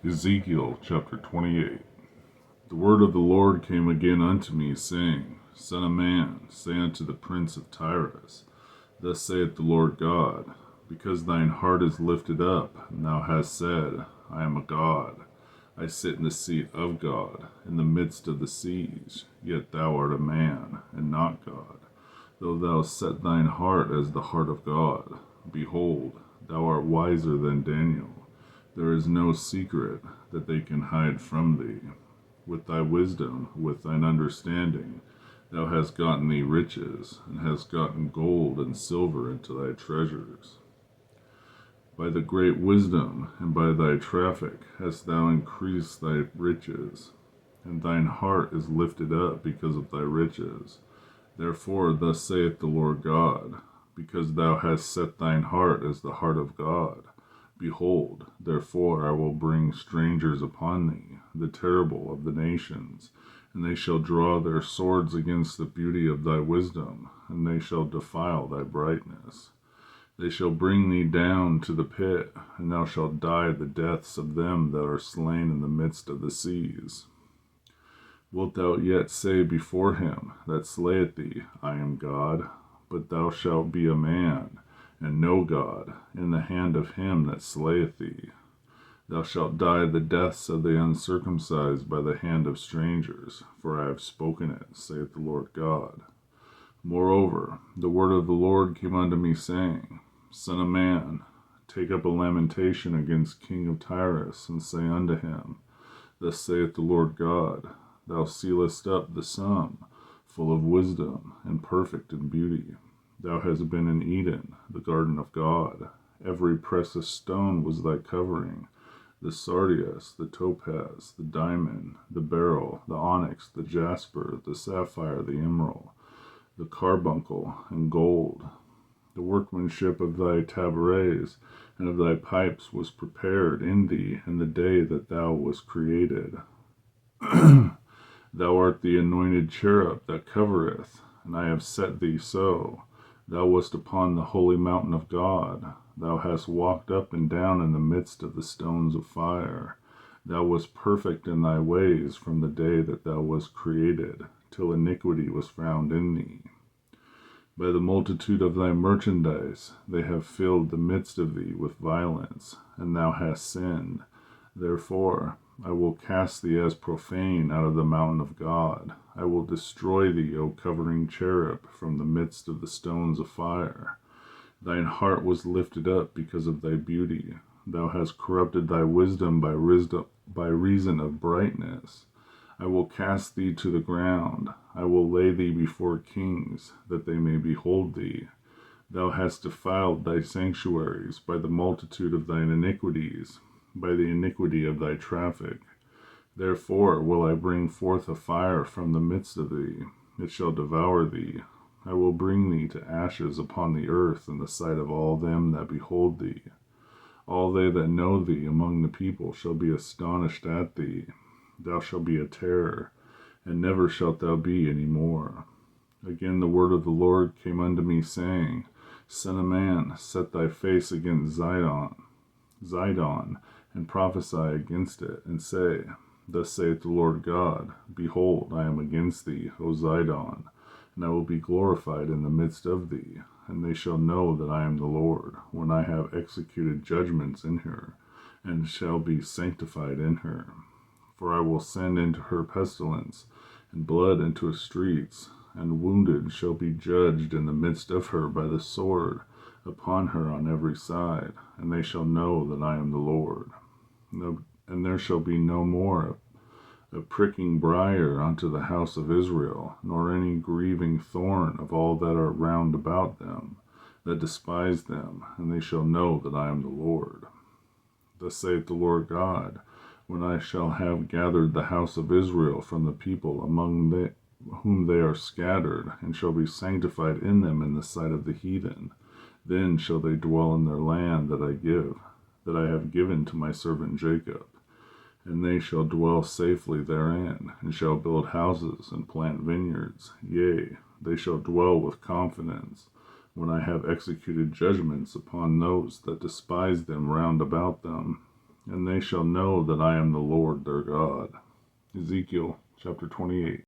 Ezekiel chapter 28. The word of the Lord came again unto me, saying, Son of man, say unto the prince of Tyrus, Thus saith the Lord God, because thine heart is lifted up, and thou hast said, I am a god, I sit in the seat of God, in the midst of the seas, yet thou art a man, and not God. Though thou set thine heart as the heart of God, behold, thou art wiser than Daniel. There is no secret that they can hide from thee. With thy wisdom, with thine understanding, thou hast gotten thee riches, and hast gotten gold and silver into thy treasures. By the great wisdom and by thy traffic hast thou increased thy riches, and thine heart is lifted up because of thy riches. Therefore, thus saith the Lord God, because thou hast set thine heart as the heart of God, behold, therefore I will bring strangers upon thee, the terrible of the nations, and they shall draw their swords against the beauty of thy wisdom, and they shall defile thy brightness. They shall bring thee down to the pit, and thou shalt die the deaths of them that are slain in the midst of the seas. Wilt thou yet say before him that slayeth thee, I am God? But thou shalt be a man, and no God, in the hand of him that slayeth thee. Thou shalt die the deaths of the uncircumcised by the hand of strangers, for I have spoken it, saith the Lord God. Moreover, the word of the Lord came unto me, saying, Son of man, take up a lamentation against King of Tyrus, and say unto him, Thus saith the Lord God, Thou sealest up the sum, full of wisdom, and perfect in beauty. Thou hast been in Eden, the garden of God. Every precious stone was thy covering, the sardius, the topaz, the diamond, the beryl, the onyx, the jasper, the sapphire, the emerald, the carbuncle, and gold. The workmanship of thy tabrets and of thy pipes was prepared in thee in the day that thou wast created. Thou art the anointed cherub that covereth, and I have set thee so. Thou wast upon the holy mountain of God. Thou hast walked up and down in the midst of the stones of fire. Thou wast perfect in thy ways from the day that thou wast created, till iniquity was found in thee. By the multitude of thy merchandise they have filled the midst of thee with violence, and thou hast sinned. Therefore I will cast thee as profane out of the mountain of God. I will destroy thee, O covering cherub, from the midst of the stones of fire. Thine heart was lifted up because of thy beauty. Thou hast corrupted thy wisdom by reason of brightness. I will cast thee to the ground. I will lay thee before kings, that they may behold thee. Thou hast defiled thy sanctuaries by the multitude of thine iniquities, by the iniquity of thy traffic. Therefore will I bring forth a fire from the midst of thee. It shall devour thee. I will bring thee to ashes upon the earth in the sight of all them that behold thee. All they that know thee among the people shall be astonished at thee. Thou shalt be a terror, and never shalt thou be any more. Again the word of the Lord came unto me, saying, Son of man, set thy face against Zidon, and prophesy against it, and say, Thus saith the Lord God, Behold, I am against thee, O Zidon, and I will be glorified in the midst of thee, and they shall know that I am the Lord, when I have executed judgments in her, and shall be sanctified in her. For I will send into her pestilence, and blood into the streets, and wounded shall be judged in the midst of her by the sword upon her on every side, and they shall know that I am the Lord. And there shall be no more a pricking briar unto the house of Israel, nor any grieving thorn of all that are round about them, that despise them, and they shall know that I am the Lord. Thus saith the Lord God, when I shall have gathered the house of Israel from the people among whom they are scattered, and shall be sanctified in them in the sight of the heathen, then shall they dwell in their land that I have given to my servant Jacob, and they shall dwell safely therein, and shall build houses and plant vineyards. Yea, they shall dwell with confidence, when I have executed judgments upon those that despise them round about them. and they shall know that I am the Lord their God. Ezekiel chapter 28.